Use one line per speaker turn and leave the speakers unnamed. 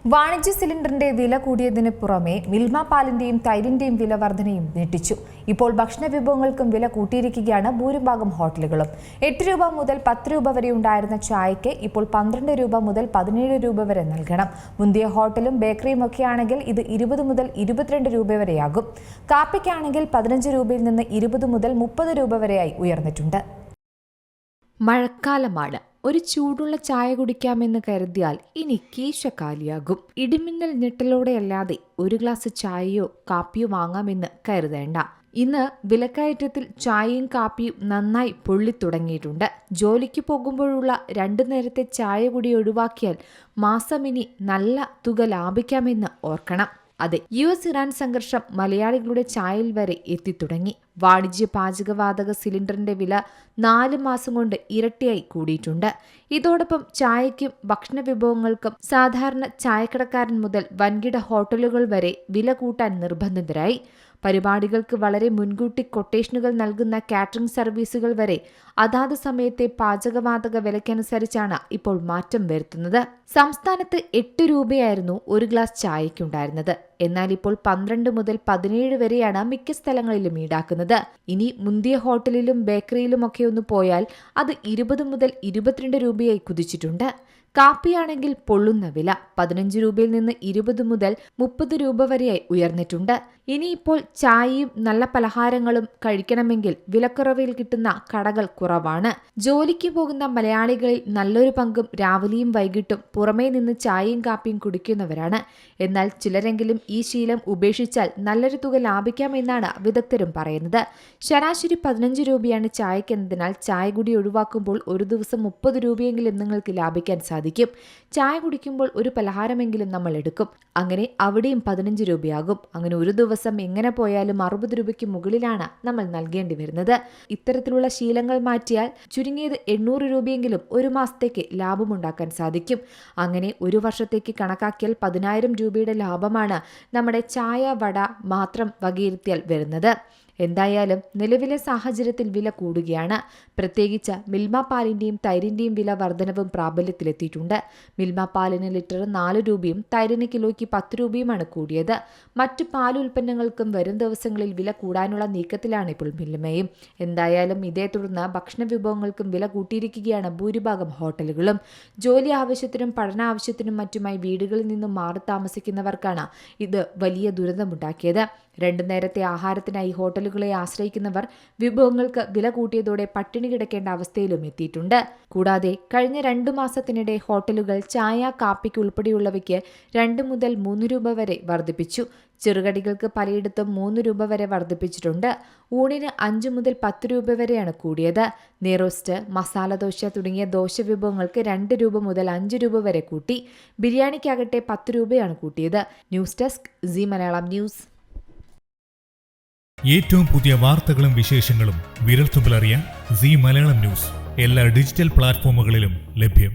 വാണിജ്യ സിലിണ്ടറിന്റെ വില കൂടിയതിന് പുറമെ മിൽമ പാലിന്റെയും തൈരിന്റെയും വില വർധനയും നീട്ടിച്ചു. ഇപ്പോൾ ഭക്ഷണ വിഭവങ്ങൾക്കും വില കൂട്ടിയിരിക്കുകയാണ് ഭൂരിഭാഗം ഹോട്ടലുകളും. 8 രൂപ മുതൽ 10 രൂപ വരെ ഉണ്ടായിരുന്ന ചായയ്ക്ക് ഇപ്പോൾ 12 രൂപ മുതൽ 17 രൂപ വരെ നൽകണം. മുന്തിയ ഹോട്ടലും ബേക്കറിയും ഒക്കെയാണെങ്കിൽ ഇത് 20 മുതൽ 22 രൂപ വരെയാകും. കാപ്പിക്കാണെങ്കിൽ 15 രൂപയിൽ നിന്ന് 20 മുതൽ 30 രൂപ വരെയായി ഉയർന്നിട്ടുണ്ട്.
മഴക്കാലമാണ്. ഒരു ചൂടുള്ള ചായ കുടിക്കാമെന്ന് കരുതിയാൽ ഇനി കീശ കാലിയാകും. ഇടിമിന്നൽ ഞെട്ടലോടെയല്ലാതെ ഒരു ഗ്ലാസ് ചായയോ കാപ്പിയോ വാങ്ങാമെന്ന് കരുതേണ്ട. ഇന്ന് വിലക്കയറ്റത്തിൽ ചായയും കാപ്പിയും നന്നായി പൊള്ളിത്തുടങ്ങിയിട്ടുണ്ട്. ജോലിക്ക് പോകുമ്പോഴുള്ള 2 നേരത്തെ ചായ കൂടി ഒഴിവാക്കിയാൽ മാസം ഇനി നല്ല തുക ലാഭിക്കാമെന്ന് ഓർക്കണം. അതെ, US-ഇറാൻ സംഘർഷം മലയാളികളുടെ ചായയിൽ വരെ എത്തിത്തുടങ്ങി. വാണിജ്യ പാചകവാതക സിലിണ്ടറിന്റെ വില 4 മാസം കൊണ്ട് ഇരട്ടിയായി കൂടിയിട്ടുണ്ട്. ഇതോടൊപ്പം ചായയ്ക്കും ഭക്ഷണ വിഭവങ്ങൾക്കും സാധാരണ ചായക്കടക്കാരൻ മുതൽ വൻകിട ഹോട്ടലുകൾ വരെ വില കൂട്ടാൻ നിർബന്ധിതരായി. പരിപാടികൾക്ക് വളരെ മുൻകൂട്ടി കൊട്ടേഷനുകൾ നൽകുന്ന കാറ്ററിംഗ് സർവീസുകൾ വരെ അതാത് സമയത്തെ പാചകവാതക വിലയ്ക്കനുസരിച്ചാണ് ഇപ്പോൾ മാറ്റം വരുത്തുന്നത്. സംസ്ഥാനത്ത് 8 രൂപയായിരുന്നു ഒരു ഗ്ലാസ് ചായയ്ക്കുണ്ടായിരുന്നത്. എന്നാൽ ഇപ്പോൾ 12 മുതൽ 17 വരെയാണ് മിക്ക സ്ഥലങ്ങളിലും ഈടാക്കുന്നത്. ഇനി മുന്തിയ ഹോട്ടലിലും ബേക്കറിയിലുമൊക്കെ ഒന്ന് പോയാൽ അത് 20 മുതൽ 22 രൂപയായി കുതിച്ചിട്ടുണ്ട്. കാപ്പിയാണെങ്കിൽ പൊള്ളുന്ന വില 15 രൂപയിൽ നിന്ന് 20 മുതൽ 30 രൂപ വരെയായി ഉയർന്നിട്ടുണ്ട്. ഇനിയിപ്പോൾ ചായയും നല്ല പലഹാരങ്ങളും കഴിക്കണമെങ്കിൽ വിലക്കുറവിൽ കിട്ടുന്ന കടകൾ കുറവാണ്. ജോലിക്ക് പോകുന്ന മലയാളികളിൽ നല്ലൊരു പങ്കും രാവിലെയും വൈകിട്ടും പുറമേ നിന്ന് ചായയും കാപ്പിയും കുടിക്കുന്നവരാണ്. എന്നാൽ ചിലരെങ്കിലും ഈ ശീലം ഉപേക്ഷിച്ചാൽ നല്ലൊരു തുക ലാഭിക്കാമെന്നാണ് വിദഗ്ധരും പറയുന്നത്. ശരാശരി 15 രൂപയാണ് ചായക്കെന്നതിനാൽ ചായ കൂടി ഒഴിവാക്കുമ്പോൾ ഒരു ദിവസം 30 രൂപയെങ്കിലും നിങ്ങൾക്ക് ലാഭിക്കാൻ സാധിക്കും. ചായ കുടിക്കുമ്പോൾ ഒരു പലഹാരമെങ്കിലും നമ്മൾ എടുക്കും. അങ്ങനെ അവിടെയും 15 രൂപയാകും. അങ്ങനെ ഒരു ദിവസം എങ്ങനെ പോയാലും 60 രൂപയ്ക്ക് മുകളിലാണ് നമ്മൾ നൽകേണ്ടി വരുന്നത്. ഇത്തരത്തിലുള്ള ശീലങ്ങൾ മാറ്റിയാൽ ചുരുങ്ങിയത് 800 രൂപയെങ്കിലും ഒരു മാസത്തേക്ക് ലാഭമുണ്ടാക്കാൻ സാധിക്കും. അങ്ങനെ ഒരു വർഷത്തേക്ക് കണക്കാക്കിയാൽ 10,000 രൂപയുടെ ലാഭമാണ് നമ്മുടെ ചായ വട മാത്രം വകയിരുത്തിയാൽ വരുന്നത്. എന്തായാലും നിലവിലെ സാഹചര്യത്തിൽ വില കൂടുകയാണ്. പ്രത്യേകിച്ച് മിൽമ പാലിന്റെയും തൈരിന്റെയും വില വർധനവും പ്രാബല്യത്തിലെത്തിയിട്ടുണ്ട്. മിൽമ പാലിന് ലിറ്റർ 4 രൂപയും തൈരിന് കിലോയ്ക്ക് 10 രൂപയുമാണ് കൂടിയത്. മറ്റു പാലുൽപ്പന്നങ്ങൾക്കും വരും ദിവസങ്ങളിൽ വില കൂടാനുള്ള നീക്കത്തിലാണ് ഇപ്പോൾ മിൽമയും. എന്തായാലും ഇതേ തുടർന്ന് ഭക്ഷണ വിഭവങ്ങൾക്കും വില കൂട്ടിയിരിക്കുകയാണ് ഭൂരിഭാഗം ഹോട്ടലുകളും. ജോലി ആവശ്യത്തിനും പഠന ആവശ്യത്തിനും മറ്റുമായി വീടുകളിൽ നിന്നും മാറി താമസിക്കുന്നവർക്കാണ് ഇത് വലിയ ദുരന്തമുണ്ടാക്കിയത്. 2 നേരത്തെ ആഹാരത്തിനായി ഹോട്ടലുകളെ ആശ്രയിക്കുന്നവർ വിഭവങ്ങൾക്ക് വില കൂട്ടിയതോടെ പട്ടിണി കിടക്കേണ്ട അവസ്ഥയിലും എത്തിയിട്ടുണ്ട്. കൂടാതെ കഴിഞ്ഞ 2 മാസത്തിനിടെ ഹോട്ടലുകൾ ചായ കാപ്പിക്ക് ഉൾപ്പെടെയുള്ളവയ്ക്ക് 2 മുതൽ 3 രൂപ വരെ വർദ്ധിപ്പിച്ചു. ചെറുകടികൾക്ക് പലയിടത്തും 3 രൂപ വരെ വർദ്ധിപ്പിച്ചിട്ടുണ്ട്. ഊണിന് 5 മുതൽ 10 രൂപ വരെയാണ് കൂടിയത്. നെയ്റോസ്റ്റ്, മസാല ദോശ തുടങ്ങിയ ദോശ വിഭവങ്ങൾക്ക് 2 രൂപ മുതൽ 5 രൂപ വരെ കൂട്ടി. ബിരിയാണിക്കാകട്ടെ 10 രൂപയാണ് കൂട്ടിയത്. News desk C Malayalam news.
ഏറ്റവും പുതിയ വാർത്തകളും വിശേഷങ്ങളും വിരൽത്തുമ്പിലറിയാൻ സി മലയാളം ന്യൂസ് എല്ലാ ഡിജിറ്റൽ പ്ലാറ്റ്ഫോമുകളിലും ലഭ്യം.